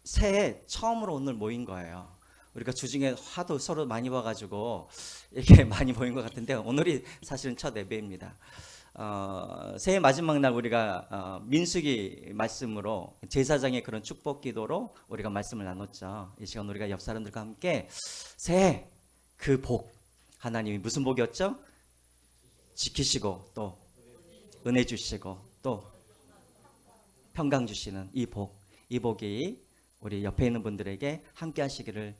새해 처음으로 오늘 모인 거예요. 우리가 주중에 하도 서로 많이 봐가지고 이렇게 많이 모인 것 같은데 오늘이 사실은 첫 예배입니다. 새해 마지막 날 우리가 민수기 말씀으로 제사장의 그런 축복 기도로 우리가 말씀을 나눴죠. 이 시간 우리가 옆 사람들과 함께 새해 그 복, 하나님이 무슨 복이었죠? 지키시고 또 은혜 주시고 또 평강 주시는 이 복이 우리 옆에 있는 분들에게 함께 하시기를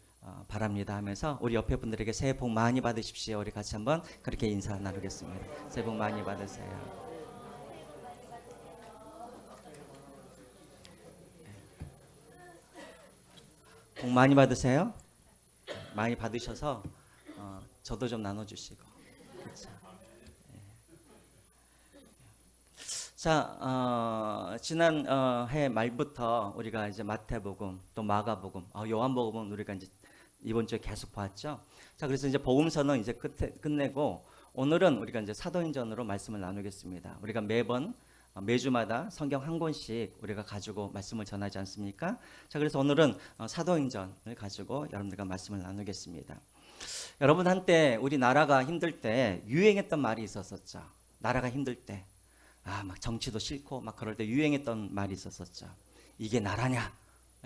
바랍니다 하면서 우리 옆에 분들에게 새해 복 많이 받으십시오. 우리 같이 한번 그렇게 인사 나누겠습니다. 새해 복 많이 받으세요. 복 많이 받으세요. 많이 받으셔서 저도 좀 나눠주시고. 그렇죠. 자, 지난 해 말부터 우리가 이제 마태복음, 또 마가복음, 요한복음은 우리가 이제 이번 주에 계속 봤죠. 자, 그래서 이제 복음서는 이제 끝내고 오늘은 우리가 이제 사도행전으로 말씀을 나누겠습니다. 우리가 매주마다 성경 한 권씩 우리가 가지고 말씀을 전하지 않습니까? 자, 그래서 오늘은 사도행전을 가지고 여러분들과 말씀을 나누겠습니다. 여러분 한때 우리 나라가 힘들 때 유행했던 말이 있었었죠. 나라가 힘들 때. 막 정치도 싫고 막 그럴 때 유행했던 말이 있었었죠. 이게 나라냐?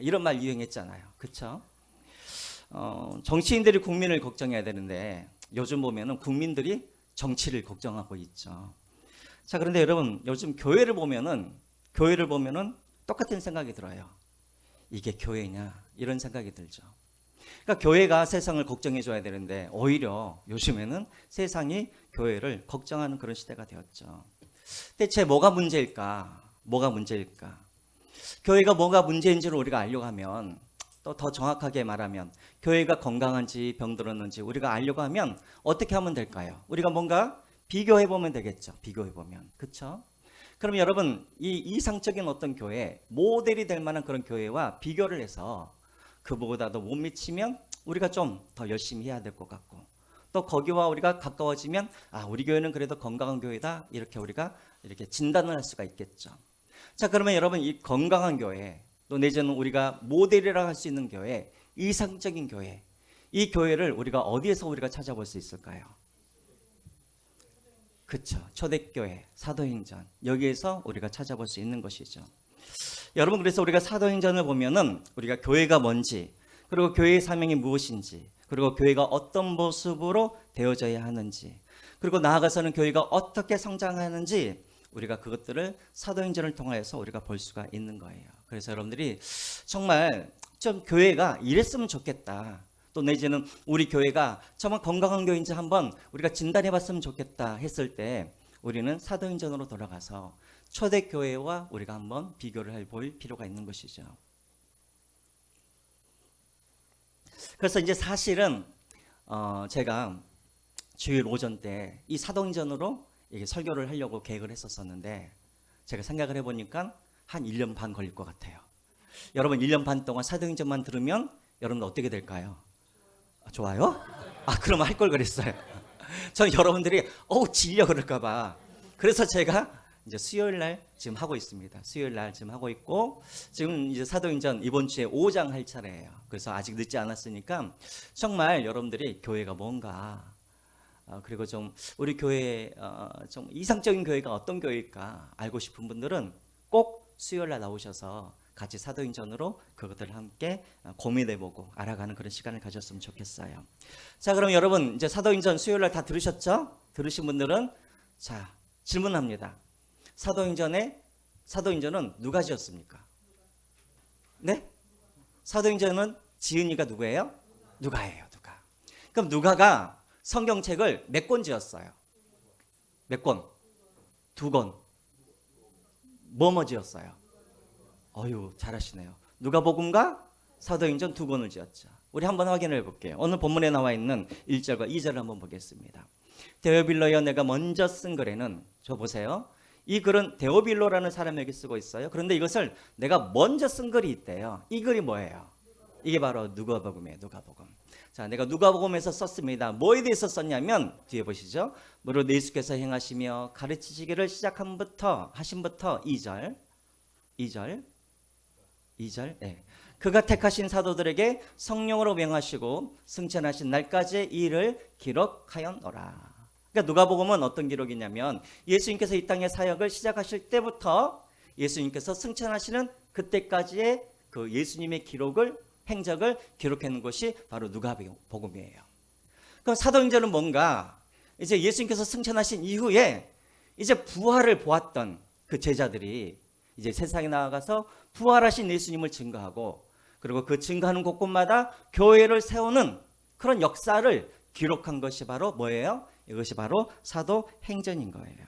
이런 말 유행했잖아요. 그렇죠? 정치인들이 국민을 걱정해야 되는데 요즘 보면은 국민들이 정치를 걱정하고 있죠. 자, 그런데 여러분 요즘 교회를 보면은 똑같은 생각이 들어요. 이게 교회냐? 이런 생각이 들죠. 그러니까 교회가 세상을 걱정해 줘야 되는데 오히려 요즘에는 세상이 교회를 걱정하는 그런 시대가 되었죠. 대체 뭐가 문제일까? 교회가 뭐가 문제인지를 우리가 알려고 하면 또 더 정확하게 말하면 교회가 건강한지 병들었는지 우리가 알려고 하면 어떻게 하면 될까요? 우리가 뭔가 비교해 보면 되겠죠. 비교해 보면. 그렇죠? 그럼 여러분 이 이상적인 어떤 교회, 모델이 될 만한 그런 교회와 비교를 해서 그보다도 못 미치면 우리가 좀 더 열심히 해야 될 것 같고 또 거기와 우리가 가까워지면 우리 교회는 그래도 건강한 교회다 이렇게 우리가 이렇게 진단을 할 수가 있겠죠. 자, 그러면 여러분 이 건강한 교회 또 내지는 우리가 모델이라고 할 수 있는 교회, 이상적인 교회, 이 교회를 우리가 어디에서 우리가 찾아볼 수 있을까요? 그렇죠. 초대교회, 사도행전 여기에서 우리가 찾아볼 수 있는 것이죠. 여러분 그래서 우리가 사도행전을 보면은 우리가 교회가 뭔지 그리고 교회의 사명이 무엇인지 그리고 교회가 어떤 모습으로 되어져야 하는지 그리고 나아가서는 교회가 어떻게 성장하는지 우리가 그것들을 사도행전을 통해서 우리가 볼 수가 있는 거예요. 그래서 여러분들이 정말 좀 교회가 이랬으면 좋겠다. 또 내지는 우리 교회가 정말 건강한 교회인지 한번 우리가 진단해 봤으면 좋겠다 했을 때 우리는 사도행전으로 돌아가서 초대교회와 우리가 한번 비교를 해볼 필요가 있는 것이죠. 그래서 이제 사실은 제가 주일 오전 때 이 사도행전으로 이게 설교를 하려고 계획을 했었었는데 제가 생각을 해보니까 한 1년 반 걸릴 것 같아요. 여러분 1년 반 동안 사도행전만 들으면 여러분 어떻게 될까요? 좋아요? 그럼 할 걸 그랬어요. 저는 여러분들이 질려 그럴까 봐. 그래서 제가 이제 수요일 날 지금 하고 있습니다. 수요일 날 지금 하고 있고 지금 이제 사도행전 이번 주에 5장 할 차례예요. 그래서 아직 늦지 않았으니까 정말 여러분들이 교회가 뭔가 그리고 좀 우리 교회 좀 이상적인 교회가 어떤 교회일까 알고 싶은 분들은 꼭 수요일 날 나오셔서 같이 사도행전으로 그것들을 함께 고민해보고 알아가는 그런 시간을 가졌으면 좋겠어요. 자, 그럼 여러분 이제 사도행전 수요일 날 다 들으셨죠? 들으신 분들은 자 질문합니다. 사도행전은 누가 지었습니까? 네? 사도행전은 지은이가 누구예요? 누가예요, 누가. 그럼 누가가 성경책을 몇 권 지었어요? 몇 권? 2권. 뭐뭐 지었어요? 잘하시네요. 누가복음과 사도행전 2권을 지었죠. 우리 한번 확인해 볼게요. 오늘 본문에 나와 있는 1절과 2절을 한번 보겠습니다. 데오빌로여 내가 먼저 쓴 글에는 저 보세요. 이 글은 데오빌로라는 사람에게 쓰고 있어요. 그런데 이것을 내가 먼저 쓴 글이 있대요. 이 글이 뭐예요? 이게 바로 누가복음이에요. 누가복음. 자, 내가 누가복음에서 썼습니다. 뭐에 대해서 썼냐면 뒤에 보시죠. 무릇 예수께서 행하시며 가르치시기를 하신부터 2절 2절. 예. 그가 택하신 사도들에게 성령으로 명하시고 승천하신 날까지의 일을 기록하였노라. 그러니까 누가복음은 어떤 기록이냐면 예수님께서 이 땅의 사역을 시작하실 때부터 예수님께서 승천하시는 그때까지의 그 예수님의 기록을 행적을 기록해 놓은 것이 바로 누가복음이에요. 그럼 사도행전은 뭔가 이제 예수님께서 승천하신 이후에 이제 부활을 보았던 그 제자들이 이제 세상에 나아가서 부활하신 예수님을 증거하고 그리고 그 증거하는 곳곳마다 교회를 세우는 그런 역사를 기록한 것이 바로 뭐예요? 이것이 바로 사도행전인 거예요.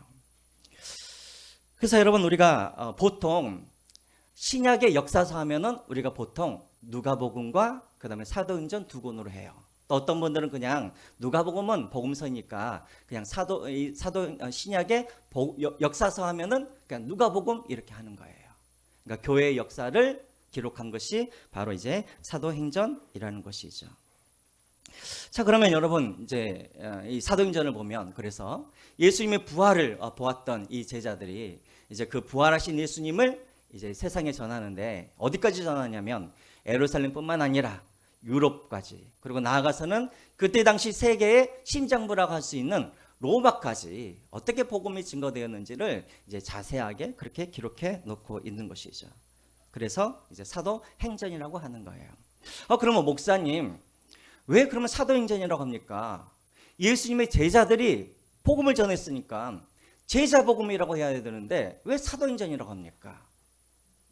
그래서 여러분 우리가 보통 신약의 역사서 하면은 우리가 보통 누가복음과 그다음에 사도행전 두 권으로 해요. 또 어떤 분들은 그냥 누가복음은 복음서니까 그냥 신약의 역사서 하면은 그냥 누가복음 이렇게 하는 거예요. 그러니까 교회의 역사를 기록한 것이 바로 이제 사도행전이라는 것이죠. 자, 그러면 여러분 이제 이 사도행전을 보면 그래서 예수님의 부활을 보았던 이 제자들이 이제 그 부활하신 예수님을 이제 세상에 전하는데 어디까지 전하냐면 예루살렘뿐만 아니라 유럽까지 그리고 나아가서는 그때 당시 세계의 심장부라고 할 수 있는 로마까지 어떻게 복음이 증거되었는지를 이제 자세하게 그렇게 기록해 놓고 있는 것이죠. 그래서 이제 사도행전이라고 하는 거예요. 그러면 목사님 왜 그러면 사도행전이라고 합니까? 예수님의 제자들이 복음을 전했으니까 제자복음이라고 해야 되는데 왜 사도행전이라고 합니까?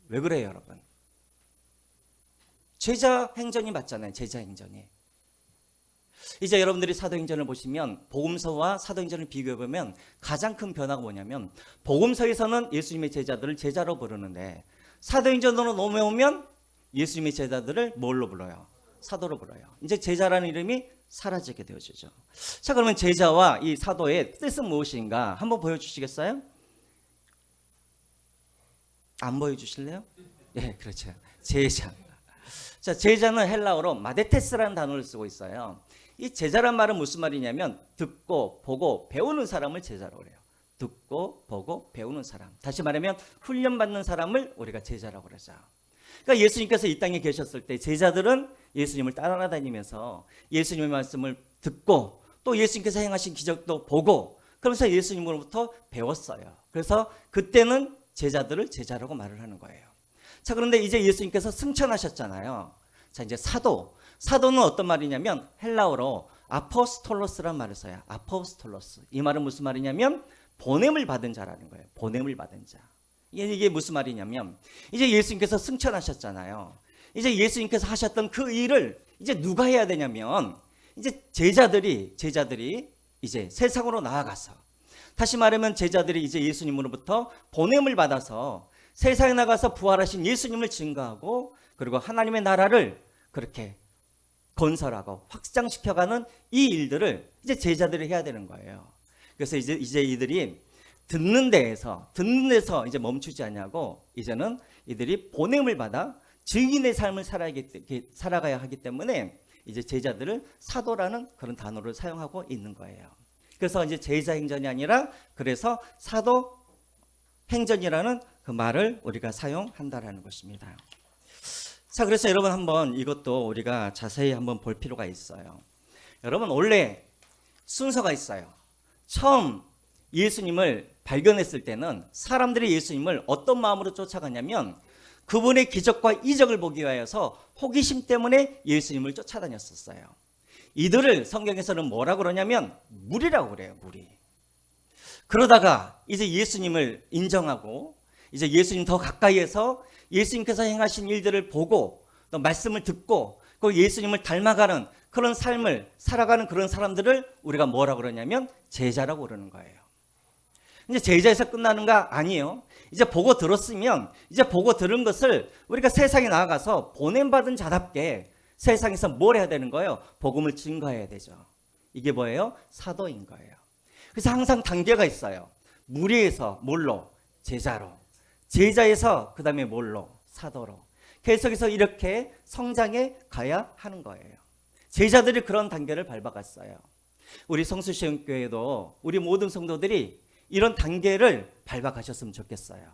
왜 그래요, 여러분? 제자행전이 맞잖아요. 제자행전이. 이제 여러분들이 사도행전을 보시면 복음서와 사도행전을 비교해 보면 가장 큰 변화가 뭐냐면 복음서에서는 예수님의 제자들을 제자로 부르는데 사도행전으로 넘어오면 예수님의 제자들을 뭘로 불러요? 사도로 불러요. 이제 제자라는 이름이 사라지게 되어지죠. 자, 그러면 제자와 이 사도의 뜻은 무엇인가 한번 보여주시겠어요? 안 보여주실래요? 예, 그렇죠. 제자. 자, 제자는 헬라어로 마데테스라는 단어를 쓰고 있어요. 이 제자란 말은 무슨 말이냐면 듣고 보고 배우는 사람을 제자라고 그래요. 듣고 보고 배우는 사람. 다시 말하면 훈련받는 사람을 우리가 제자라고 그러죠. 그러니까 예수님께서 이 땅에 계셨을 때 제자들은 예수님을 따라다니면서 예수님의 말씀을 듣고 또 예수님께서 행하신 기적도 보고 그러면서 예수님으로부터 배웠어요. 그래서 그때는 제자들을 제자라고 말을 하는 거예요. 자, 그런데 이제 예수님께서 승천하셨잖아요. 자, 이제 사도는 어떤 말이냐면 헬라어로 아포스톨로스란 말을 써요. 아포스톨로스. 이 말은 무슨 말이냐면 보냄을 받은 자라는 거예요. 보냄을 받은 자. 이게 무슨 말이냐면 이제 예수님께서 승천하셨잖아요. 이제 예수님께서 하셨던 그 일을 이제 누가 해야 되냐면 이제 제자들이 이제 세상으로 나아가서 다시 말하면 제자들이 이제 예수님으로부터 보냄을 받아서 세상에 나가서 부활하신 예수님을 증거하고 그리고 하나님의 나라를 그렇게 건설하고 확장시켜가는 이 일들을 이제 제자들이 해야 되는 거예요. 그래서 이제 이들이 듣는 데서 이제 멈추지 않냐고 이제는 이들이 보냄을 받아 증인의 삶을 살아가야 하기 때문에 이제 제자들을 사도라는 그런 단어를 사용하고 있는 거예요. 그래서 이제 제자행전이 아니라 그래서 사도행전이라는 그 말을 우리가 사용한다라는 것입니다. 자, 그래서 여러분 한번 이것도 우리가 자세히 한번 볼 필요가 있어요. 여러분 원래 순서가 있어요. 처음 예수님을 발견했을 때는 사람들이 예수님을 어떤 마음으로 쫓아가냐면 그분의 기적과 이적을 보기 위하여서 호기심 때문에 예수님을 쫓아다녔었어요. 이들을 성경에서는 뭐라고 그러냐면 무리라고 그래요. 무리. 그러다가 이제 예수님을 인정하고 이제 예수님 더 가까이에서 예수님께서 행하신 일들을 보고 또 말씀을 듣고 그 예수님을 닮아가는 그런 삶을 살아가는 그런 사람들을 우리가 뭐라고 그러냐면 제자라고 그러는 거예요. 이제 제자에서 끝나는 거 아니에요. 이제 보고 들었으면 이제 보고 들은 것을 우리가 세상에 나아가서 보냄받은 자답게 세상에서 뭘 해야 되는 거예요? 복음을 증거해야 되죠. 이게 뭐예요? 사도인 거예요. 그래서 항상 단계가 있어요. 무리에서 뭘로? 제자로. 제자에서 그 다음에 뭘로? 사도로. 계속해서 이렇게 성장해 가야 하는 거예요. 제자들이 그런 단계를 밟아갔어요. 우리 성수시험교회도 우리 모든 성도들이 이런 단계를 밟아가셨으면 좋겠어요.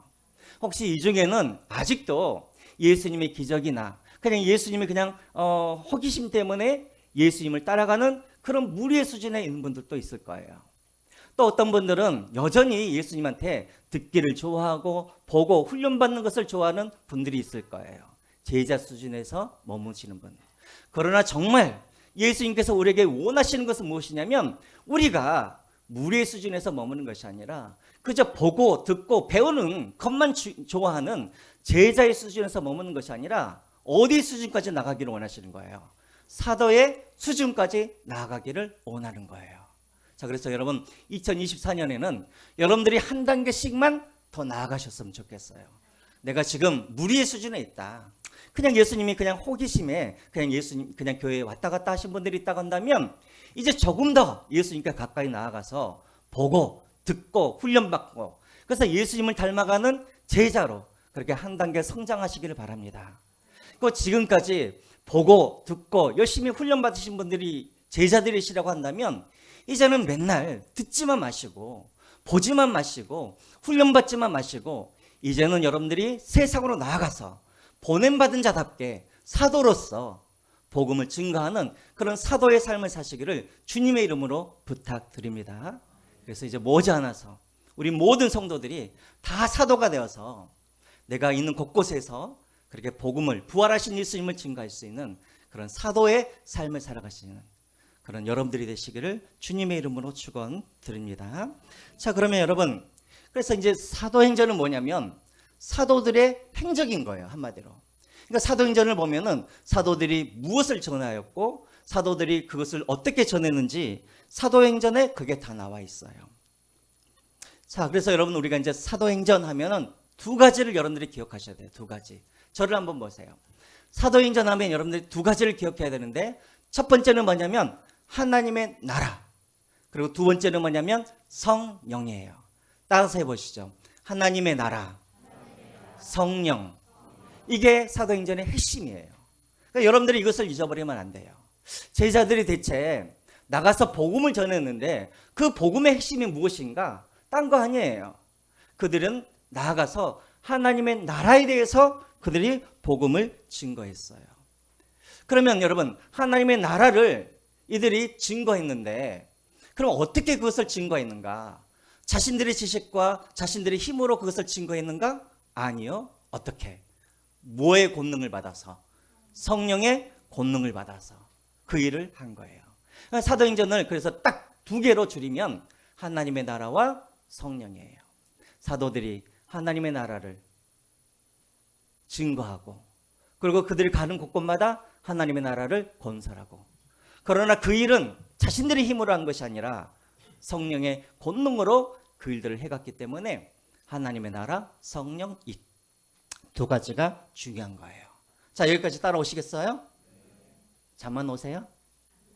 혹시 이 중에는 아직도 예수님의 기적이나 그냥 예수님이 그냥 호기심 때문에 예수님을 따라가는 그런 무리의 수준에 있는 분들도 있을 거예요. 또 어떤 분들은 여전히 예수님한테 듣기를 좋아하고 보고 훈련받는 것을 좋아하는 분들이 있을 거예요. 제자 수준에서 머무시는 분. 그러나 정말 예수님께서 우리에게 원하시는 것은 무엇이냐면 우리가 무리의 수준에서 머무는 것이 아니라 그저 보고 듣고 배우는 것만 좋아하는 제자의 수준에서 머무는 것이 아니라 어디 수준까지 나가기를 원하시는 거예요. 사도의 수준까지 나아가기를 원하는 거예요. 자, 그래서 여러분 2024년에는 여러분들이 한 단계씩만 더 나아가셨으면 좋겠어요. 내가 지금 무리의 수준에 있다. 그냥 예수님이 그냥 호기심에 그냥 예수님 그냥 교회에 왔다 갔다 하신 분들이 있다고 한다면 이제 조금 더 예수님께 가까이 나아가서 보고 듣고 훈련받고 그래서 예수님을 닮아가는 제자로 그렇게 한 단계 성장하시기를 바랍니다. 그 지금까지 보고 듣고 열심히 훈련받으신 분들이 제자들이시라고 한다면 이제는 맨날 듣지만 마시고 보지만 마시고 훈련받지만 마시고 이제는 여러분들이 세상으로 나아가서 보냄받은 자답게 사도로서 복음을 증거하는 그런 사도의 삶을 사시기를 주님의 이름으로 부탁드립니다. 그래서 이제 머지않아서 우리 모든 성도들이 다 사도가 되어서 내가 있는 곳곳에서 그렇게 복음을 부활하신 예수님을 증거할 수 있는 그런 사도의 삶을 살아가시는 그런 여러분들이 되시기를 주님의 이름으로 축원드립니다. 자, 그러면 여러분 그래서 이제 사도행전은 뭐냐면 사도들의 행적인 거예요. 한마디로. 그러니까 사도행전을 보면은 사도들이 무엇을 전하였고 사도들이 그것을 어떻게 전했는지 사도행전에 그게 다 나와 있어요. 자, 그래서 여러분 우리가 이제 사도행전 하면은 두 가지를 여러분들이 기억하셔야 돼요. 두 가지. 저를 한번 보세요. 사도행전 하면 여러분들이 두 가지를 기억해야 되는데 첫 번째는 뭐냐면 하나님의 나라. 그리고 두 번째는 뭐냐면 성령이에요. 따라서 해보시죠. 하나님의 나라, 성령. 이게 사도행전의 핵심이에요. 그러니까 여러분들이 이것을 잊어버리면 안 돼요. 제자들이 대체 나가서 복음을 전했는데 그 복음의 핵심이 무엇인가? 딴 거 아니에요. 그들은 나아가서 하나님의 나라에 대해서 그들이 복음을 증거했어요. 그러면 여러분 하나님의 나라를 이들이 증거했는데 그럼 어떻게 그것을 증거했는가? 자신들의 지식과 자신들의 힘으로 그것을 증거했는가? 아니요. 어떻게? 뭐의 권능을 받아서? 성령의 권능을 받아서 그 일을 한 거예요. 사도행전을 그래서 딱 두 개로 줄이면 하나님의 나라와 성령이에요. 사도들이 하나님의 나라를 증거하고 그리고 그들이 가는 곳곳마다 하나님의 나라를 건설하고 그러나 그 일은 자신들의 힘으로 한 것이 아니라 성령의 권능으로 그 일들을 해갔기 때문에 하나님의 나라, 성령 이 두 가지가 중요한 거예요. 자, 여기까지 따라오시겠어요? 잠만 오세요?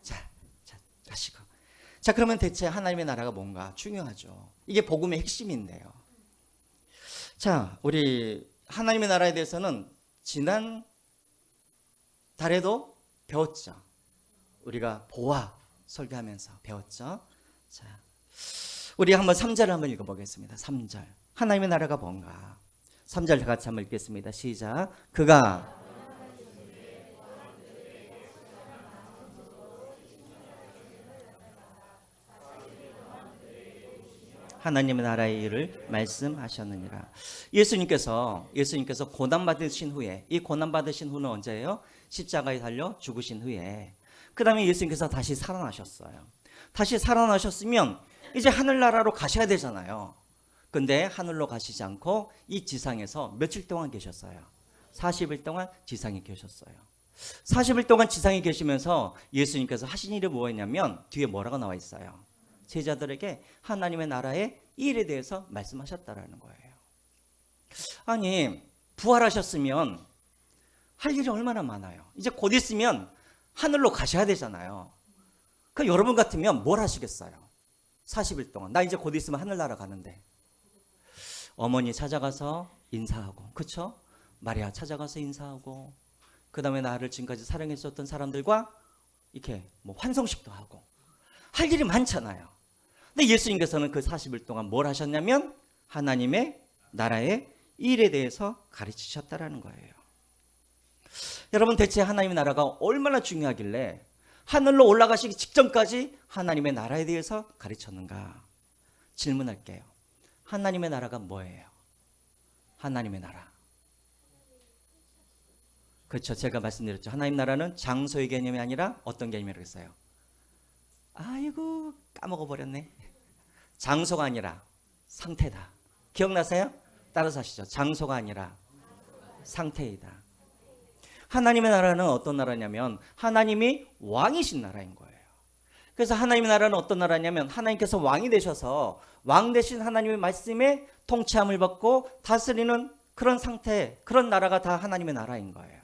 자, 가시고. 자, 그러면 대체 하나님의 나라가 뭔가 중요하죠. 이게 복음의 핵심인데요. 자, 우리 하나님의 나라에 대해서는 지난 달에도 배웠죠. 우리가 보아 설교하면서 배웠죠. 자, 우리 한번 3절을 한번 읽어보겠습니다. 3절. 하나님의 나라가 뭔가? 3절 같이 한번 읽겠습니다. 시작. 그가 하나님의 나라의 일을 말씀하셨느니라. 예수님께서 고난 받으신 후에 이 고난 받으신 후는 언제예요? 십자가에 달려 죽으신 후에 그 다음에 예수님께서 다시 살아나셨어요. 다시 살아나셨으면 이제 하늘나라로 가셔야 되잖아요. 근데 하늘로 가시지 않고 이 지상에서 며칠 동안 계셨어요? 40일 동안 지상에 계셨어요. 40일 동안 지상에 계시면서 예수님께서 하신 일이 뭐였냐면 뒤에 뭐라고 나와 있어요? 제자들에게 하나님의 나라의 일에 대해서 말씀하셨다라는 거예요. 아니 부활하셨으면 할 일이 얼마나 많아요. 이제 곧 있으면 하늘로 가셔야 되잖아요. 그 여러분 같으면 뭘 하시겠어요? 40일 동안 나 이제 곧 있으면 하늘나라 가는데 어머니 찾아가서 인사하고 그쵸? 마리아 찾아가서 인사하고 그 다음에 나를 지금까지 사랑했었던 사람들과 이렇게 뭐 환송식도 하고 할 일이 많잖아요. 근데 예수님께서는 그 40일 동안 뭘 하셨냐면 하나님의 나라의 일에 대해서 가르치셨다라는 거예요. 여러분 대체 하나님의 나라가 얼마나 중요하길래 하늘로 올라가시기 직전까지 하나님의 나라에 대해서 가르쳤는가? 질문할게요. 하나님의 나라가 뭐예요? 하나님의 나라. 그렇죠. 제가 말씀드렸죠. 하나님 나라는 장소의 개념이 아니라 어떤 개념이라고 했어요? 아이고 까먹어 버렸네. 장소가 아니라 상태다. 기억나세요? 따라서 하시죠. 장소가 아니라 상태이다. 하나님의 나라는 어떤 나라냐면 하나님이 왕이신 나라인 거예요. 그래서 하나님의 나라는 어떤 나라냐면 하나님께서 왕이 되셔서 왕 되신 하나님의 말씀에 통치함을 받고 다스리는 그런 상태, 그런 나라가 다 하나님의 나라인 거예요.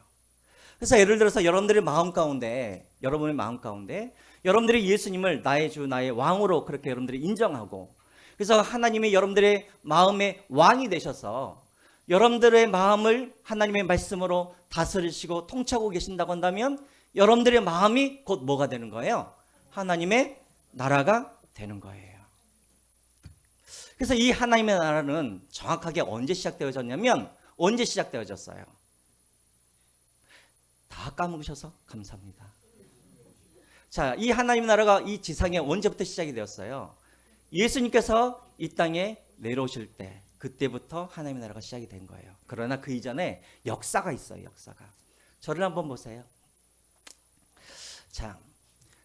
그래서 예를 들어서 여러분들의 마음 가운데, 여러분의 마음 가운데 여러분들이 예수님을 나의 주, 나의 왕으로 그렇게 여러분들이 인정하고, 그래서 하나님이 여러분들의 마음의 왕이 되셔서 여러분들의 마음을 하나님의 말씀으로 다스리시고 통치하고 계신다고 한다면 여러분들의 마음이 곧 뭐가 되는 거예요? 하나님의 나라가 되는 거예요. 그래서 이 하나님의 나라는 정확하게 언제 시작되어졌냐면, 언제 시작되어졌어요? 다 까먹으셔서 감사합니다. 자, 이 하나님의 나라가 이 지상에 언제부터 시작이 되었어요? 예수님께서 이 땅에 내려오실 때, 그때부터 하나님의 나라가 시작이 된 거예요. 그러나 그 이전에 역사가 있어요. 역사가. 저를 한번 보세요. 자,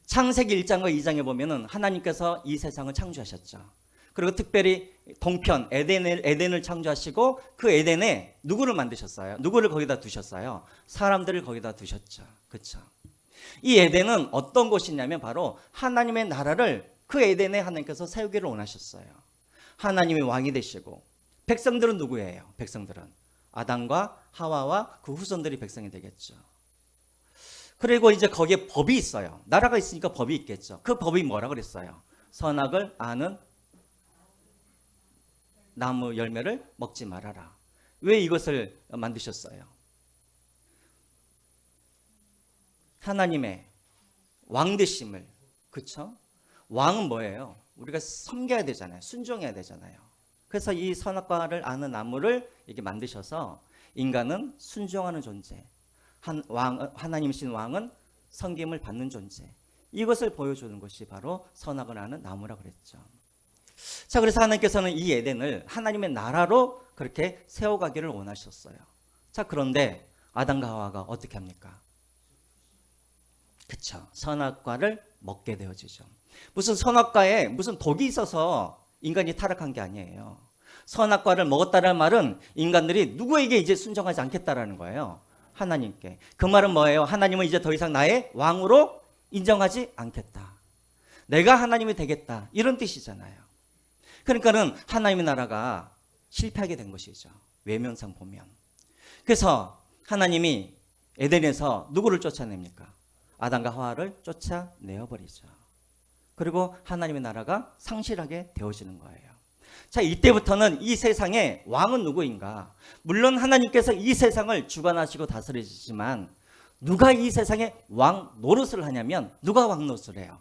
창세기 1장과 2장에 보면은 하나님께서 이 세상을 창조하셨죠. 그리고 특별히 동편 에덴을 창조하시고 그 에덴에 누구를 만드셨어요? 누구를 거기다 두셨어요? 사람들을 거기다 두셨죠. 그렇죠? 이 에덴은 어떤 곳이냐면 바로 하나님의 나라를 그 에덴에 하나님께서 세우기를 원하셨어요. 하나님이 왕이 되시고, 백성들은 누구예요? 백성들은 아담과 하와와 그 후손들이 백성이 되겠죠. 그리고 이제 거기에 법이 있어요. 나라가 있으니까 법이 있겠죠. 그 법이 뭐라 그랬어요? 선악을 아는 나무 열매를 먹지 말아라. 왜 이것을 만드셨어요? 하나님의 왕되심을, 그렇죠? 왕은 뭐예요? 우리가 섬겨야 되잖아요. 순종해야 되잖아요. 그래서 이 선악과를 아는 나무를 이렇게 만드셔서 인간은 순종하는 존재, 하나님이신 왕은 섬김을 받는 존재, 이것을 보여주는 것이 바로 선악을 아는 나무라고 그랬죠. 자, 그래서 하나님께서는 이 에덴을 하나님의 나라로 그렇게 세워가기를 원하셨어요. 자, 그런데 아담과 하와가 어떻게 합니까? 그렇죠. 선악과를 먹게 되어지죠. 무슨 선악과에 무슨 독이 있어서 인간이 타락한 게 아니에요. 선악과를 먹었다는 말은 인간들이 누구에게 이제 순종하지 않겠다라는 거예요. 하나님께. 그 말은 뭐예요? 하나님은 이제 더 이상 나의 왕으로 인정하지 않겠다. 내가 하나님이 되겠다. 이런 뜻이잖아요. 그러니까는 하나님의 나라가 실패하게 된 것이죠. 외면상 보면. 그래서 하나님이 에덴에서 누구를 쫓아냅니까? 아담과 하와를 쫓아내어버리죠. 그리고 하나님의 나라가 상실하게 되어지는 거예요. 자, 이때부터는 이 세상의 왕은 누구인가? 물론 하나님께서 이 세상을 주관하시고 다스리시지만 누가 이 세상의 왕 노릇을 하냐면, 누가 왕 노릇을 해요?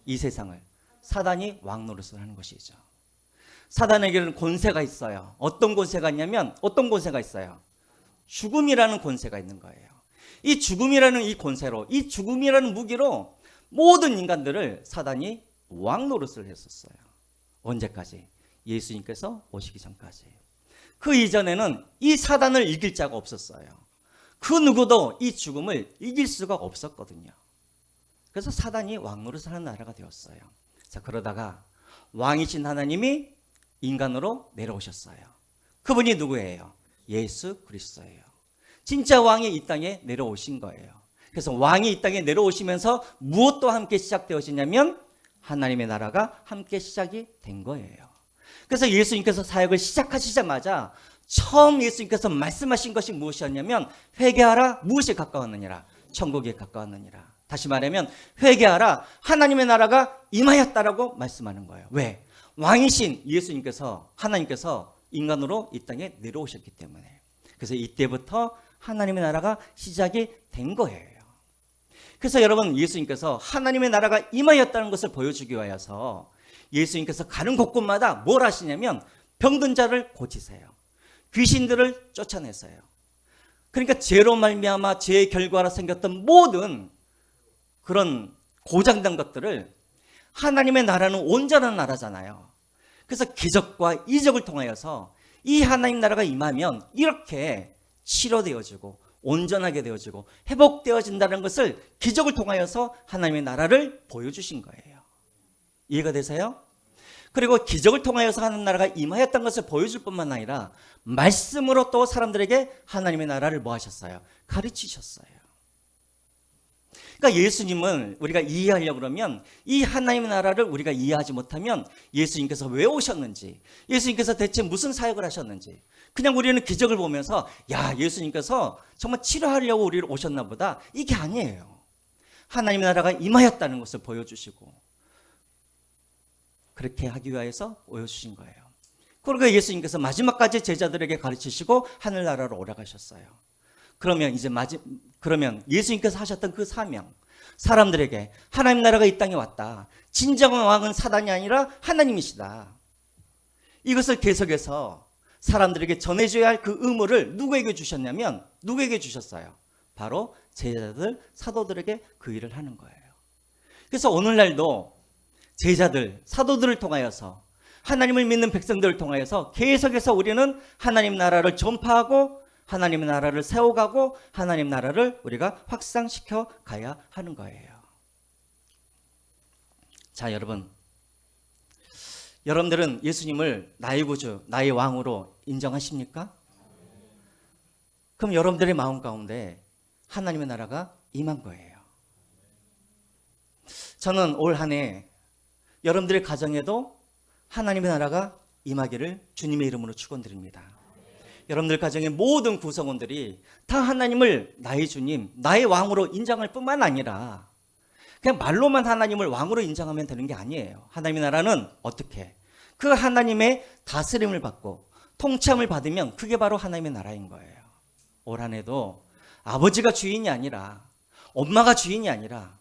이 세상을 사단이 왕 노릇을 하는 것이죠. 사단에게는 권세가 있어요. 어떤 권세가 있냐면, 어떤 권세가 있어요? 죽음이라는 권세가 있는 거예요. 이 죽음이라는 이 권세로, 이 죽음이라는 무기로 모든 인간들을 사단이 왕 노릇을 했었어요. 언제까지? 예수님께서 오시기 전까지. 그 이전에는 이 사단을 이길 자가 없었어요. 그 누구도 이 죽음을 이길 수가 없었거든요. 그래서 사단이 왕 노릇을 하는 나라가 되었어요. 자, 그러다가 왕이신 하나님이 인간으로 내려오셨어요. 그분이 누구예요? 예수 그리스도예요. 진짜 왕이 이 땅에 내려오신 거예요. 그래서 왕이 이 땅에 내려오시면서 무엇도 함께 시작되어지냐면 하나님의 나라가 함께 시작이 된 거예요. 그래서 예수님께서 사역을 시작하시자마자 처음 예수님께서 말씀하신 것이 무엇이었냐면, 회개하라, 무엇에 가까웠느니라? 천국에 가까웠느니라. 다시 말하면 회개하라, 하나님의 나라가 임하였다라고 말씀하는 거예요. 왜? 왕이신 예수님께서, 하나님께서 인간으로 이 땅에 내려오셨기 때문에. 그래서 이때부터 하나님의 나라가 시작이 된 거예요. 그래서 여러분, 예수님께서 하나님의 나라가 임하였다는 것을 보여주기 위해서 예수님께서 가는 곳곳마다 뭘 하시냐면 병든 자를 고치세요. 귀신들을 쫓아내세요. 그러니까 죄로 말미암아 죄의 결과로 생겼던 모든 그런 고장난 것들을, 하나님의 나라는 온전한 나라잖아요. 그래서 기적과 이적을 통하여서 이 하나님 나라가 임하면 이렇게 치료되어지고 온전하게 되어지고 회복되어진다는 것을 기적을 통하여서 하나님의 나라를 보여주신 거예요. 이해가 되세요? 그리고 기적을 통하여서 하나님 나라가 임하였던 것을 보여줄 뿐만 아니라 말씀으로 또 사람들에게 하나님의 나라를 뭐 하셨어요? 가르치셨어요. 그러니까 예수님을 우리가 이해하려고 그러면 이 하나님의 나라를 우리가 이해하지 못하면 예수님께서 왜 오셨는지, 예수님께서 대체 무슨 사역을 하셨는지, 그냥 우리는 기적을 보면서 야, 예수님께서 정말 치료하려고 우리를 오셨나 보다, 이게 아니에요. 하나님의 나라가 임하였다는 것을 보여주시고 그렇게 하기 위해서 오셔주신 거예요. 그리고 예수님께서 마지막까지 제자들에게 가르치시고 하늘나라로 올라가셨어요. 그러면 예수님께서 하셨던 그 사명, 사람들에게 하나님 나라가 이 땅에 왔다, 진정한 왕은 사단이 아니라 하나님이시다, 이것을 계속해서 사람들에게 전해줘야 할 그 의무를 누구에게 주셨냐면, 누구에게 주셨어요? 바로 제자들, 사도들에게 그 일을 하는 거예요. 그래서 오늘날도 제자들, 사도들을 통하여서, 하나님을 믿는 백성들을 통하여서 계속해서 우리는 하나님 나라를 전파하고 하나님의 나라를 세워가고 하나님 나라를 우리가 확산시켜 가야 하는 거예요. 자, 여러분들은 예수님을 나의 구주, 나의 왕으로 인정하십니까? 그럼 여러분들의 마음 가운데 하나님의 나라가 임한 거예요. 저는 올 한 해 여러분들의 가정에도 하나님의 나라가 임하기를 주님의 이름으로 축원드립니다. 여러분들 가정의 모든 구성원들이 다 하나님을 나의 주님, 나의 왕으로 인정할 뿐만 아니라 그냥 말로만 하나님을 왕으로 인정하면 되는 게 아니에요. 하나님의 나라는 어떻게? 그 하나님의 다스림을 받고 통치함을 받으면 그게 바로 하나님의 나라인 거예요. 올 한 해도 아버지가 주인이 아니라, 엄마가 주인이 아니라,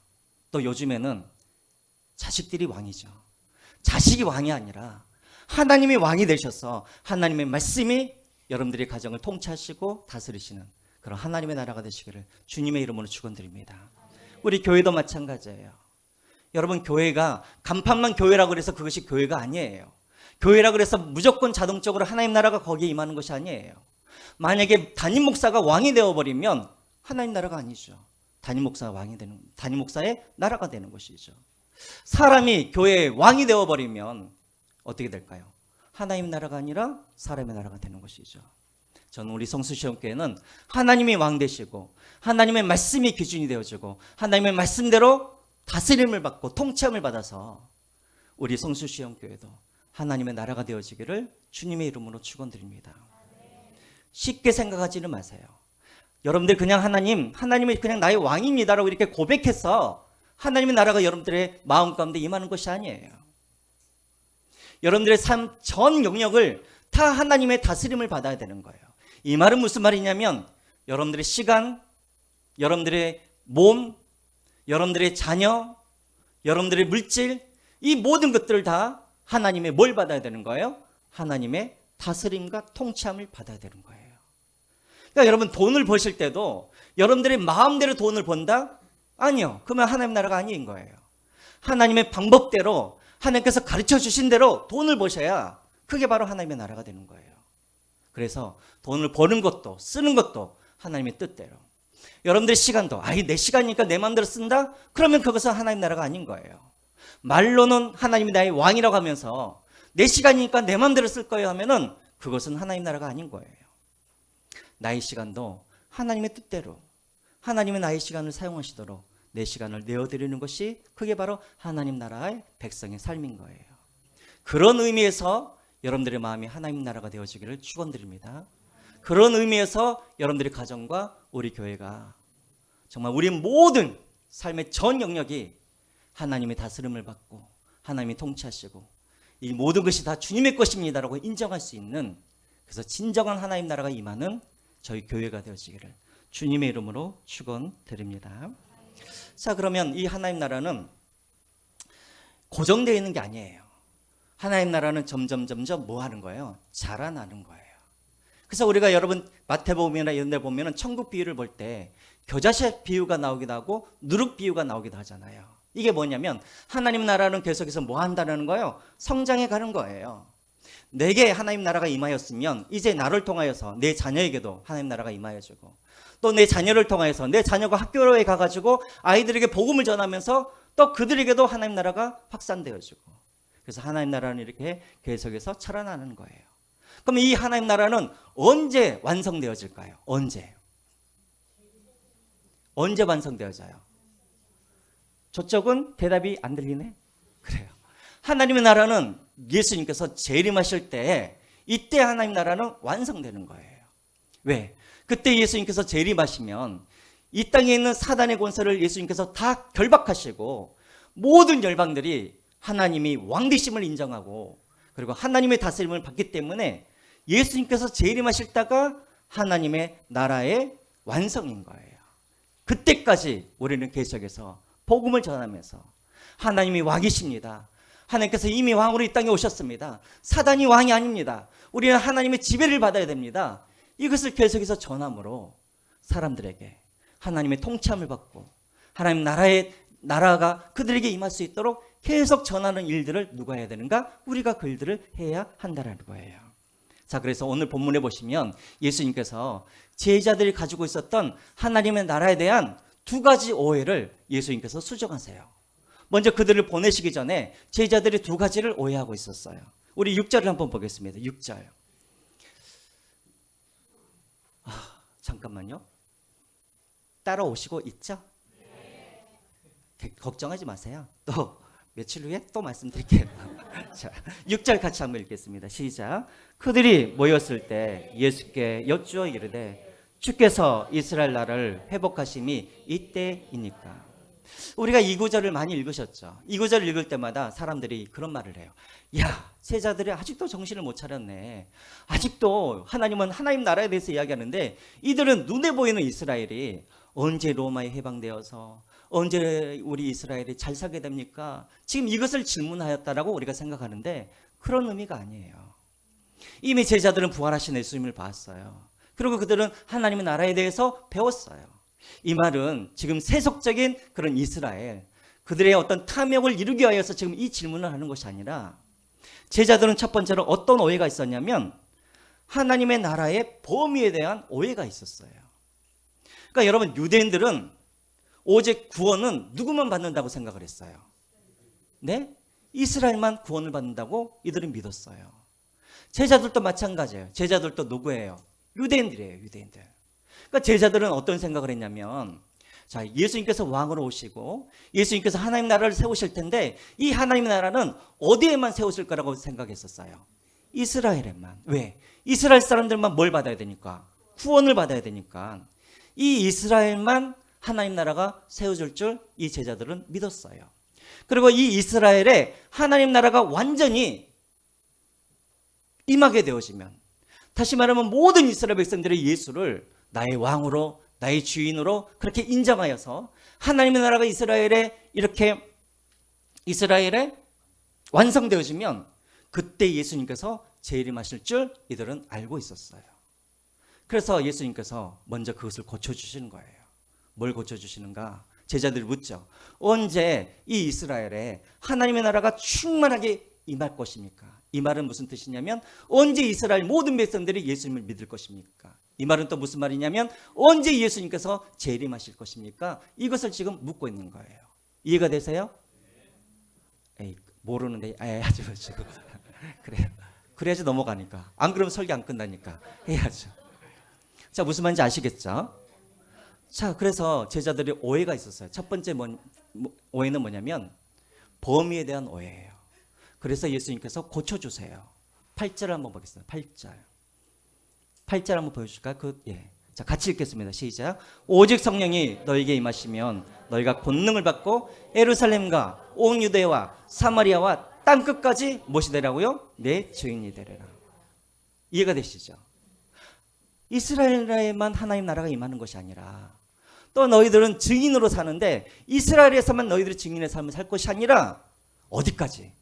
또 요즘에는 자식들이 왕이죠. 자식이 왕이 아니라 하나님이 왕이 되셔서 하나님의 말씀이 여러분들의 가정을 통치하시고 다스리시는 그런 하나님의 나라가 되시기를 주님의 이름으로 축원드립니다. 우리 교회도 마찬가지예요. 여러분, 교회가 간판만 교회라고 해서 그것이 교회가 아니에요. 교회라고 해서 무조건 자동적으로 하나님 나라가 거기에 임하는 것이 아니에요. 만약에 담임 목사가 왕이 되어버리면 하나님 나라가 아니죠. 담임 목사의 나라가 되는 것이죠. 사람이 교회의 왕이 되어버리면 어떻게 될까요? 하나님 나라가 아니라 사람의 나라가 되는 것이죠. 저는 우리 성수시험교회는 하나님이 왕 되시고 하나님의 말씀이 기준이 되어지고 하나님의 말씀대로 다스림을 받고 통치함을 받아서 우리 성수시험교회도 하나님의 나라가 되어지기를 주님의 이름으로 축원드립니다. 쉽게 생각하지는 마세요. 여러분들 그냥 하나님이 그냥 나의 왕입니다라고 이렇게 고백해서 하나님의 나라가 여러분들의 마음 가운데 임하는 것이 아니에요. 여러분들의 삶 전 영역을 다 하나님의 다스림을 받아야 되는 거예요. 이 말은 무슨 말이냐면 여러분들의 시간, 여러분들의 몸, 여러분들의 자녀, 여러분들의 물질, 이 모든 것들을 다 하나님의 뭘 받아야 되는 거예요? 하나님의 다스림과 통치함을 받아야 되는 거예요. 그러니까 여러분 돈을 버실 때도 여러분들의 마음대로 돈을 번다? 아니요. 그러면 하나님 나라가 아닌 거예요. 하나님의 방법대로 하나님께서 가르쳐 주신 대로 돈을 버셔야 그게 바로 하나님의 나라가 되는 거예요. 그래서 돈을 버는 것도 쓰는 것도 하나님의 뜻대로. 여러분들의 시간도 내 시간이니까 내 마음대로 쓴다? 그러면 그것은 하나님 나라가 아닌 거예요. 말로는 하나님이 나의 왕이라고 하면서 내 시간이니까 내 마음대로 쓸 거예요 하면은 그것은 하나님 나라가 아닌 거예요. 나의 시간도 하나님의 뜻대로 하나님의 나의 시간을 사용하시도록 내 시간을 내어드리는 것이 그게 바로 하나님 나라의 백성의 삶인 거예요. 그런 의미에서 여러분들의 마음이 하나님 나라가 되어지기를 축원드립니다. 그런 의미에서 여러분들의 가정과 우리 교회가 정말 우리 모든 삶의 전 영역이 하나님의 다스림을 받고 하나님이 통치하시고 이 모든 것이 다 주님의 것입니다라고 인정할 수 있는, 그래서 진정한 하나님 나라가 임하는 저희 교회가 되어지기를 주님의 이름으로 축원드립니다. 자, 그러면 이 하나님 나라는 고정되어 있는 게 아니에요. 하나님 나라는 점점 뭐 하는 거예요? 자라나는 거예요. 그래서 우리가 여러분 마태복음이나 이런 데 보면은 천국 비유를 볼 때 겨자씨 비유가 나오기도 하고 누룩 비유가 나오기도 하잖아요. 이게 뭐냐면 하나님 나라는 계속해서 뭐 한다는 거예요? 성장해 가는 거예요. 내게 하나님 나라가 임하였으면 이제 나를 통하여서 내 자녀에게도 하나님 나라가 임하여주고, 또 내 자녀를 통하여서 내 자녀가 학교에 가가지고 아이들에게 복음을 전하면서 또 그들에게도 하나님 나라가 확산되어지고, 그래서 하나님 나라는 이렇게 계속해서 자라나는 거예요. 그럼 이 하나님 나라는 언제 완성되어질까요? 언제 완성되어져요? 저쪽은 대답이 안 들리네? 그래요. 하나님의 나라는 예수님께서 재림하실 때, 이때 하나님 나라는 완성되는 거예요. 왜? 그때 예수님께서 재림하시면 이 땅에 있는 사단의 권세를 예수님께서 다 결박하시고 모든 열방들이 하나님이 왕 되심을 인정하고, 그리고 하나님의 다스림을 받기 때문에 예수님께서 재림하실 때가 하나님의 나라의 완성인 거예요. 그때까지 우리는 계속해서 복음을 전하면서 하나님이 왕이십니다. 하나님께서 이미 왕으로 이 땅에 오셨습니다. 사단이 왕이 아닙니다. 우리는 하나님의 지배를 받아야 됩니다. 이것을 계속해서 전함으로 사람들에게 하나님의 통치함을 받고 하나님 나라가 그들에게 임할 수 있도록 계속 전하는 일들을 누가 해야 되는가? 우리가 그 일들을 해야 한다는 거예요. 자, 그래서 오늘 본문에 보시면 예수님께서 제자들이 가지고 있었던 하나님의 나라에 대한 두 가지 오해를 예수님께서 수정하세요. 먼저 그들을 보내시기 전에 제자들이 두 가지를 오해하고 있었어요. 우리 6절을 한번 보겠습니다. 6절. 잠깐만요. 따라오시고 있죠? 걱정하지 마세요. 또 며칠 후에 또 말씀드릴게요. 자, 6절 같이 한번 읽겠습니다. 시작. 그들이 모였을 때 예수께 여쭈어 이르되 주께서 이스라엘 나라를 회복하심이 이때이니까. 우리가 이 구절을 많이 읽으셨죠. 이 구절을 읽을 때마다 사람들이 그런 말을 해요. 야, 제자들이 아직도 정신을 못 차렸네. 아직도 하나님은 하나님 나라에 대해서 이야기하는데 이들은 눈에 보이는 이스라엘이 언제 로마에 해방되어서 언제 우리 이스라엘이 잘 살게 됩니까? 지금 이것을 질문하였다라고 우리가 생각하는데 그런 의미가 아니에요. 이미 제자들은 부활하신 예수님을 봤어요. 그리고 그들은 하나님의 나라에 대해서 배웠어요. 이 말은 지금 세속적인 그런 이스라엘, 그들의 어떤 탐욕을 이루기 위해서 지금 이 질문을 하는 것이 아니라, 제자들은 첫 번째로 어떤 오해가 있었냐면 하나님의 나라의 범위에 대한 오해가 있었어요. 그러니까 여러분, 유대인들은 오직 구원은 누구만 받는다고 생각을 했어요? 네? 이스라엘만 구원을 받는다고 이들은 믿었어요. 제자들도 마찬가지예요. 제자들도 누구예요? 유대인들이에요. 유대인들. 그러니까 제자들은 어떤 생각을 했냐면, 자, 예수님께서 왕으로 오시고 예수님께서 하나님 나라를 세우실 텐데 이 하나님 나라는 어디에만 세우실 거라고 생각했었어요? 이스라엘에만. 왜? 이스라엘 사람들만 뭘 받아야 되니까? 구원을 받아야 되니까. 이 이스라엘만 하나님 나라가 세워질 줄 이 제자들은 믿었어요. 그리고 이 이스라엘에 하나님 나라가 완전히 임하게 되어지면, 다시 말하면 모든 이스라엘 백성들이 예수를 나의 왕으로, 나의 주인으로 그렇게 인정하여서 하나님의 나라가 이스라엘에 완성되어지면 그때 예수님께서 재림하실 줄 이들은 알고 있었어요. 그래서 예수님께서 먼저 그것을 고쳐주시는 거예요. 뭘 고쳐주시는가? 제자들이 묻죠. 언제 이 이스라엘에 하나님의 나라가 충만하게 임할 것입니까? 이 말은 무슨 뜻이냐면 언제 이스라엘 모든 백성들이 예수님을 믿을 것입니까? 이 말은 또 무슨 말이냐면 언제 예수님께서 재림하실 것입니까? 이것을 지금 묻고 있는 거예요. 이해가 되세요? 에이, 모르는데 하지 마시고. 그래요. 그래야지 넘어가니까. 안 그러면 설교 안 끝나니까 해야죠. 자, 무슨 말인지 아시겠죠? 자, 그래서 제자들이 오해가 있었어요. 첫 번째 오해는 뭐냐면 범위에 대한 오해예요. 그래서 예수님께서 고쳐주세요. 8절 한번 보겠습니다. 8절 한번 보여주실까요? 자, 같이 읽겠습니다. 시작. 오직 성령이 너에게 임하시면 너희가 권능을 받고 예루살렘과 온 유대와 사마리아와 땅끝까지 무엇이 되라고요? 내 주인이 되리라. 이해가 되시죠? 이스라엘에만 하나님 나라가 임하는 것이 아니라 또 너희들은 증인으로 사는데 이스라엘에서만 너희들이 증인의 삶을 살 것이 아니라 어디까지?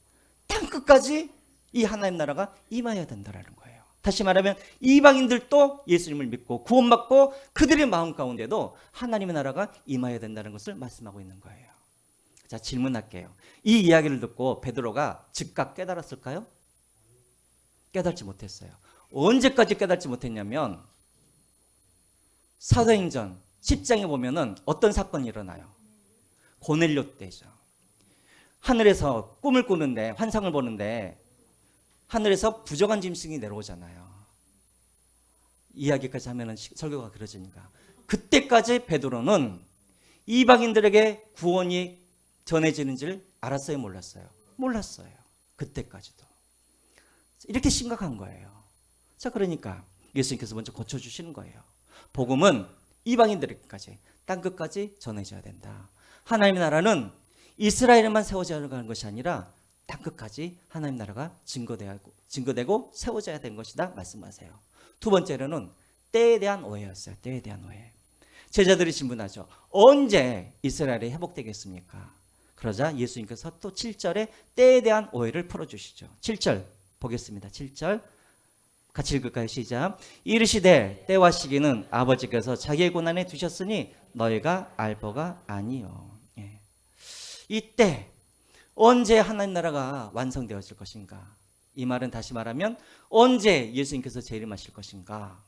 땅끝까지 이 하나님 나라가 임해야 된다는 거예요. 다시 말하면 이방인들도 예수님을 믿고 구원받고 그들의 마음 가운데도 하나님의 나라가 임해야 된다는 것을 말씀하고 있는 거예요. 자, 질문할게요. 이 이야기를 듣고 베드로가 즉각 깨달았을까요? 깨달지 못했어요. 언제까지 깨달지 못했냐면 사도행전 10장에 보면은 어떤 사건이 일어나요? 고넬료 때죠. 하늘에서 꿈을 꾸는데, 환상을 보는데 하늘에서 부정한 짐승이 내려오잖아요. 이야기까지 하면은 설교가 길어지니까. 그때까지 베드로는 이방인들에게 구원이 전해지는 줄 알았어요, 몰랐어요? 몰랐어요. 그때까지도. 이렇게 심각한 거예요. 자, 그러니까 예수님께서 먼저 고쳐주시는 거예요. 복음은 이방인들에게까지, 땅끝까지 전해져야 된다. 하나님의 나라는 이스라엘에만 세워져야 하는 것이 아니라 땅끝까지 하나님 나라가 증거되고 세워져야 되는 것이다 말씀하세요. 두 번째로는 때에 대한 오해였어요. 때에 대한 오해. 제자들이 질문하죠. 언제 이스라엘이 회복되겠습니까? 그러자 예수님께서 또 7절에 때에 대한 오해를 풀어주시죠. 7절 보겠습니다. 7절 같이 읽을까요? 시작. 이르시되 때와 시기는 아버지께서 자기의 고난에 두셨으니 너희가 알 바가 아니요. 예. 이때 언제 하나님 나라가 완성되어질 것인가? 이 말은 다시 말하면 언제 예수님께서 재림하실 것인가?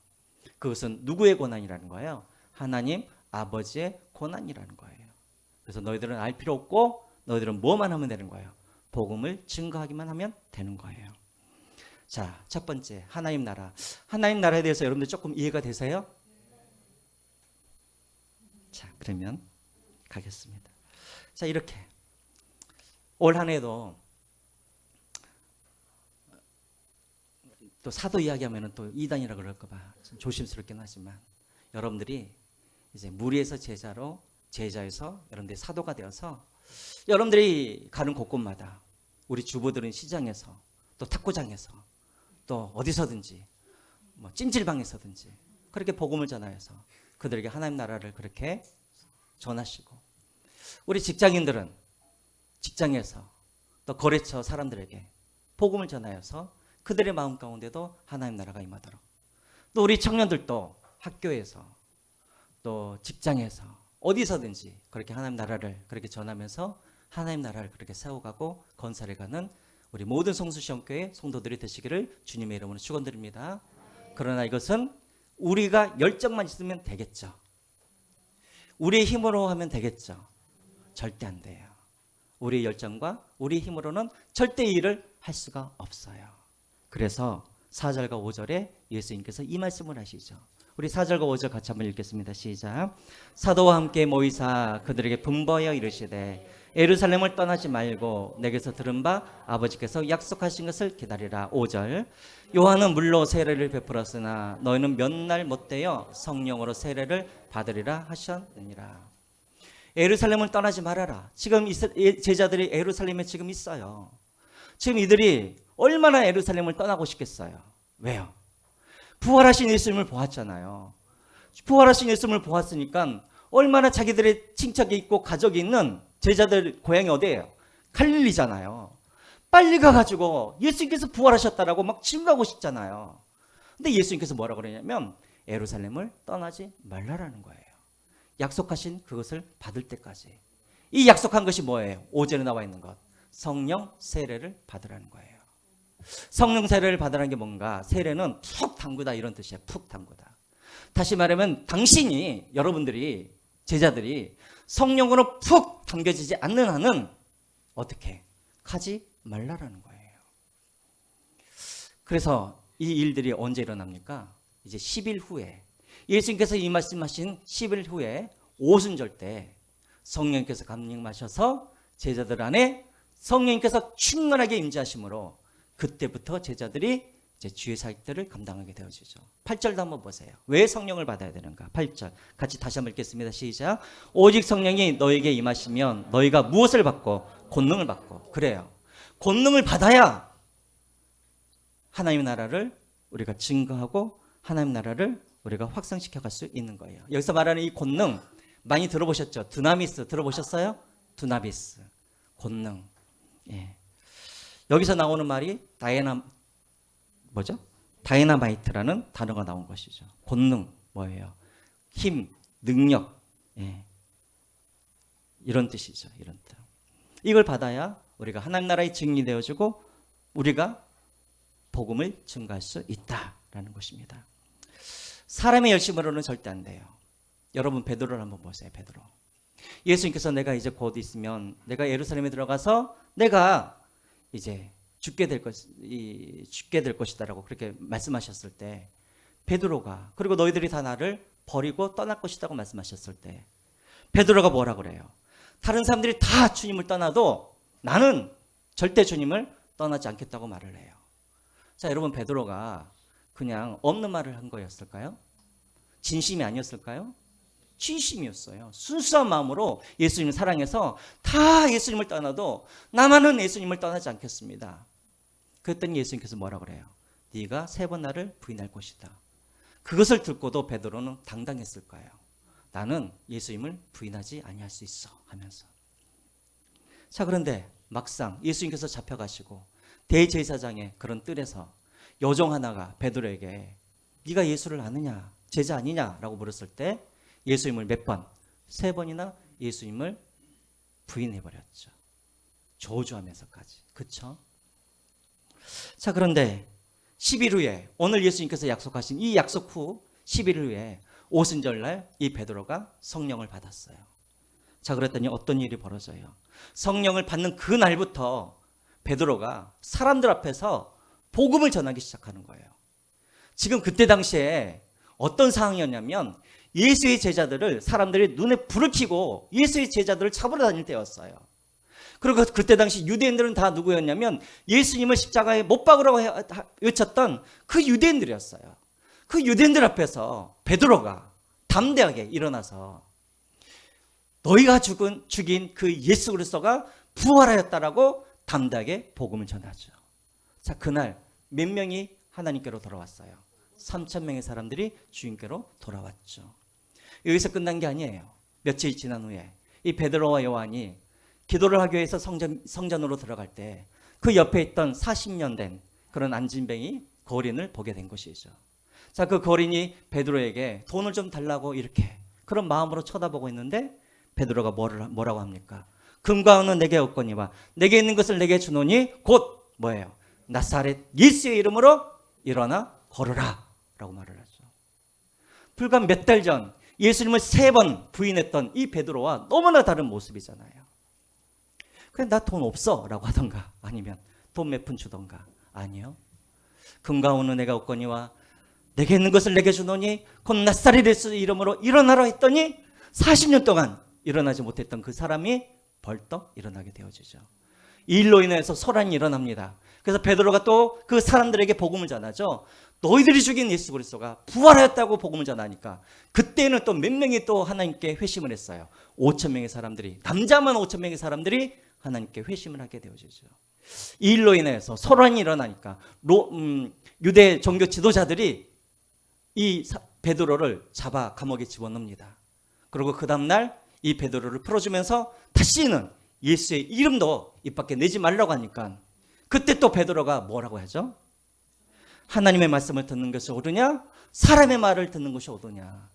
그것은 누구의 고난이라는 거예요? 하나님 아버지의 고난이라는 거예요. 그래서 너희들은 알 필요 없고 너희들은 뭐만 하면 되는 거예요? 복음을 증거하기만 하면 되는 거예요. 자, 첫 번째 하나님 나라. 하나님 나라에 대해서 여러분들 조금 이해가 되세요? 자, 그러면 가겠습니다. 자, 이렇게 올 한 해도 또 사도 이야기하면 또 이단이라 그럴까 봐 조심스럽긴 하지만 여러분들이 이제 무리에서 제자로, 제자에서 여러분들이 사도가 되어서 여러분들이 가는 곳곳마다 우리 주부들은 시장에서 또 탁구장에서 또 어디서든지 뭐 찜질방에서든지 그렇게 복음을 전하여서 그들에게 하나님 나라를 그렇게 전하시고, 우리 직장인들은 직장에서 또 거래처 사람들에게 복음을 전하여서 그들의 마음 가운데도 하나님 나라가 임하도록, 또 우리 청년들도 학교에서 또 직장에서 어디서든지 그렇게 하나님 나라를 그렇게 전하면서 하나님 나라를 그렇게 세워가고 건설해가는 우리 모든 성수시험교회 성도들이 되시기를 주님의 이름으로 축원드립니다. 그러나 이것은 우리가 열정만 있으면 되겠죠? 우리의 힘으로 하면 되겠죠? 절대 안 돼요. 우리의 열정과 우리의 힘으로는 절대 이 일을 할 수가 없어요. 그래서 4절과 5절에 예수님께서 이 말씀을 하시죠. 우리 4절과 5절 같이 한번 읽겠습니다. 시작. 사도와 함께 모이사 그들에게 분부하여 이르시되 예루살렘을 떠나지 말고 내게서 들은 바 아버지께서 약속하신 것을 기다리라. 5절. 요한은 물로 세례를 베풀었으나 너희는 몇 날 못되어 성령으로 세례를 받으리라 하셨느니라. 예루살렘을 떠나지 말아라. 지금 제자들이 예루살렘에 지금 있어요. 지금 이들이 얼마나 예루살렘을 떠나고 싶겠어요. 왜요? 부활하신 예수님을 보았잖아요. 부활하신 예수님을 보았으니까 얼마나 자기들의 친척이 있고 가족이 있는 제자들 고향이 어디예요? 갈릴리잖아요. 빨리 가가지고 예수님께서 부활하셨다라고 막 증거하고 싶잖아요. 근데 예수님께서 뭐라고 그러냐면 예루살렘을 떠나지 말라라는 거예요. 약속하신 그것을 받을 때까지. 이 약속한 것이 뭐예요? 5절에 나와 있는 것. 성령 세례를 받으라는 거예요. 성령 세례를 받으라는 게 뭔가? 세례는 푹 담그다 이런 뜻이에요. 푹 담그다. 다시 말하면 당신이, 여러분들이, 제자들이 성령으로 푹 담겨지지 않는 한은 어떻게? 가지 말라라는 거예요. 그래서 이 일들이 언제 일어납니까? 이제 10일 후에, 예수님께서 이 말씀하신 10일 후에 오순절 때 성령께서 감림하셔서 제자들 안에 성령께서 충만하게 임재하심으로 그때부터 제자들이 이제 주의 사역들을 감당하게 되어지죠. 8절도 한번 보세요. 왜 성령을 받아야 되는가? 8절 같이 다시 한번 읽겠습니다. 시작. 오직 성령이 너에게 임하시면 너희가 무엇을 받고? 권능을 받고. 그래요. 권능을 받아야 하나님의 나라를 우리가 증거하고 하나님의 나라를 우리가 확산시켜 갈 수 있는 거예요. 여기서 말하는 이 권능 많이 들어보셨죠? 두나미스 들어보셨어요? 두나미스 권능. 예. 여기서 나오는 말이 다이너마이트라는 단어가 나온 것이죠. 권능 뭐예요? 힘, 능력, 예. 이런 뜻이죠. 이런 뜻. 이걸 받아야 우리가 하나님 나라의 증인이 되어주고 우리가 복음을 증거할 수 있다라는 것입니다. 사람의 열심으로는 절대 안 돼요. 여러분 베드로를 한번 보세요. 베드로. 예수님께서 내가 이제 곧 있으면 내가 예루살렘에 들어가서 내가 이제 죽게 될 것이다라고 그렇게 말씀하셨을 때 베드로가 그리고 너희들이 다 나를 버리고 떠날 것이라고 말씀하셨을 때 베드로가 뭐라 그래요? 다른 사람들이 다 주님을 떠나도 나는 절대 주님을 떠나지 않겠다고 말을 해요. 자, 여러분 베드로가 그냥 없는 말을 한 거였을까요? 진심이 아니었을까요? 진심이었어요. 순수한 마음으로 예수님을 사랑해서 다 예수님을 떠나도 나만은 예수님을 떠나지 않겠습니다. 그랬더니 예수님께서 뭐라 그래요? 네가 3번 나를 부인할 것이다. 그것을 듣고도 베드로는 당당했을 거예요. 나는 예수님을 부인하지 아니할 수 있어 하면서. 자, 그런데 막상 예수님께서 잡혀가시고 대제사장의 그런 뜰에서 여종 하나가 베드로에게 네가 예수를 아느냐? 제자 아니냐라고 물었을 때 예수님을 몇 번? 3번이나 예수님을 부인해버렸죠. 저주하면서까지. 그렇죠? 자, 그런데 10일 후에 오늘 예수님께서 약속하신 이 약속 후 10일 후에 오순절날 이 베드로가 성령을 받았어요. 자, 그랬더니 어떤 일이 벌어져요? 성령을 받는 그 날부터 베드로가 사람들 앞에서 복음을 전하기 시작하는 거예요. 지금 그때 당시에 어떤 상황이었냐면 예수의 제자들을 사람들이 눈에 불을 켜고 예수의 제자들을 잡으러 다닐 때였어요. 그리고 그때 당시 유대인들은 다 누구였냐면 예수님을 십자가에 못 박으라고 외쳤던 그 유대인들이었어요. 그 유대인들 앞에서 베드로가 담대하게 일어나서 너희가 죽인 그 예수 그리스도가 부활하였다라고 담대하게 복음을 전하죠. 자, 그날 몇 명이 하나님께로 돌아왔어요? 3,000명의 사람들이 주님께로 돌아왔죠. 여기서 끝난 게 아니에요. 며칠 지난 후에 이 베드로와 요한이 기도를 하기 위해서 성전으로 들어갈 때 그 옆에 있던 40년 된 그런 안진뱅이 거린을 보게 된 것이죠. 자, 그 거린이 베드로에게 돈을 좀 달라고 이렇게 그런 마음으로 쳐다보고 있는데 베드로가 뭐라고 합니까? 금과 은은 내게 없거니와 내게 있는 것을 내게 주노니 곧 뭐예요? 나사렛 예수의 이름으로 일어나 걸으라 라고 말을 하죠. 불과 몇 달 전 예수님을 3번 부인했던 이 베드로와 너무나 다른 모습이잖아요. 그냥 나 돈 없어 라고 하던가 아니면 돈 몇 푼 주던가. 아니요. 금과 은은 내가 없거니와 내게 있는 것을 내게 주노니 곧 나사렛 예수의 이름으로 일어나라 했더니 40년 동안 일어나지 못했던 그 사람이 벌떡 일어나게 되어지죠. 이 일로 인해서 소란이 일어납니다. 그래서 베드로가 또 그 사람들에게 복음을 전하죠. 너희들이 죽인 예수 그리스도가 부활하였다고 복음을 전하니까 그때는 또 몇 명이 또 하나님께 회심을 했어요. 5,000명의 사람들이, 남자만 5,000명의 사람들이 하나님께 회심을 하게 되어지죠. 이 일로 인해서 소란이 일어나니까 유대 종교 지도자들이 이 베드로를 잡아 감옥에 집어넣습니다. 그리고 그 다음날 이 베드로를 풀어주면서 다시는 예수의 이름도 입 밖에 내지 말라고 하니까 그때 또 베드로가 뭐라고 하죠? 하나님의 말씀을 듣는 것이 옳으냐? 사람의 말을 듣는 것이 옳으냐?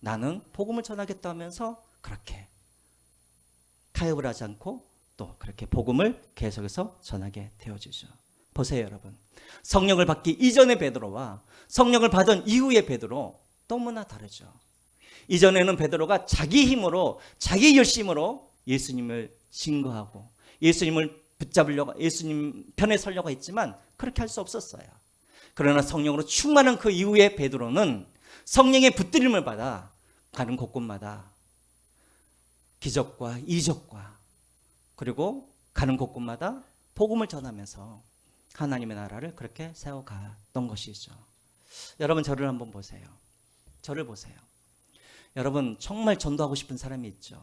나는 복음을 전하겠다 하면서 그렇게 타협을 하지 않고 또 그렇게 복음을 계속해서 전하게 되어지죠. 보세요, 여러분. 성령을 받기 이전의 베드로와 성령을 받은 이후의 베드로 너무나 다르죠. 이전에는 베드로가 자기 힘으로 자기 열심으로 예수님을 증거하고 예수님을 붙잡으려고 예수님 편에 서려고 했지만 그렇게 할 수 없었어요. 그러나 성령으로 충만한 그 이후의 베드로는 성령의 붙들림을 받아 가는 곳곳마다 기적과 이적과 그리고 가는 곳곳마다 복음을 전하면서 하나님의 나라를 그렇게 세워갔던 것이죠. 여러분 저를 한번 보세요. 저를 보세요. 여러분 정말 전도하고 싶은 사람이 있죠.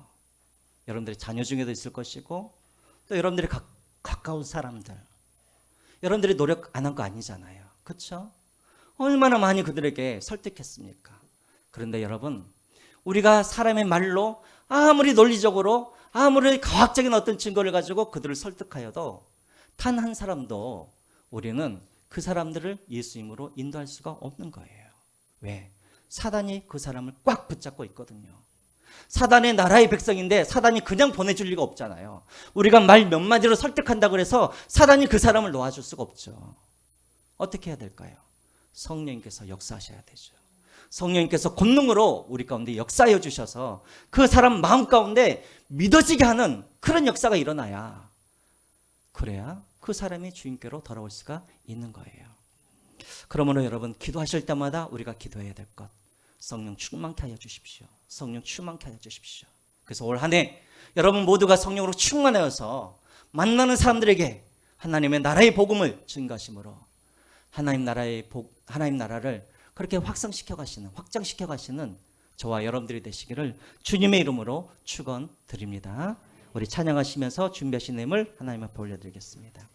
여러분들의 자녀 중에도 있을 것이고 또 여러분들의 가까운 사람들. 여러분들이 노력 안 한 거 아니잖아요. 그렇죠? 얼마나 많이 그들에게 설득했습니까? 그런데 여러분 우리가 사람의 말로 아무리 논리적으로 아무리 과학적인 어떤 증거를 가지고 그들을 설득하여도 단 한 사람도 우리는 그 사람들을 예수님으로 인도할 수가 없는 거예요. 왜? 사단이 그 사람을 꽉 붙잡고 있거든요. 사단의 나라의 백성인데 사단이 그냥 보내줄 리가 없잖아요. 우리가 말 몇 마디로 설득한다고 해서 사단이 그 사람을 놓아줄 수가 없죠. 어떻게 해야 될까요? 성령님께서 역사하셔야 되죠. 성령님께서 권능으로 우리 가운데 역사해 주셔서 그 사람 마음 가운데 믿어지게 하는 그런 역사가 일어나야, 그래야 그 사람이 주님께로 돌아올 수가 있는 거예요. 그러므로 여러분, 기도하실 때마다 우리가 기도해야 될 것, 성령 충만케 하여 주십시오. 성령 충만케 하여 주십시오. 그래서 올 한 해 여러분 모두가 성령으로 충만하여서 만나는 사람들에게 하나님의 나라의 복음을 증거하심으로 하나님 나라를 그렇게 확장시켜 가시는 저와 여러분들이 되시기를 주님의 이름으로 축원드립니다. 우리 찬양하시면서 준비하신 내용을 하나님 앞에 올려드리겠습니다.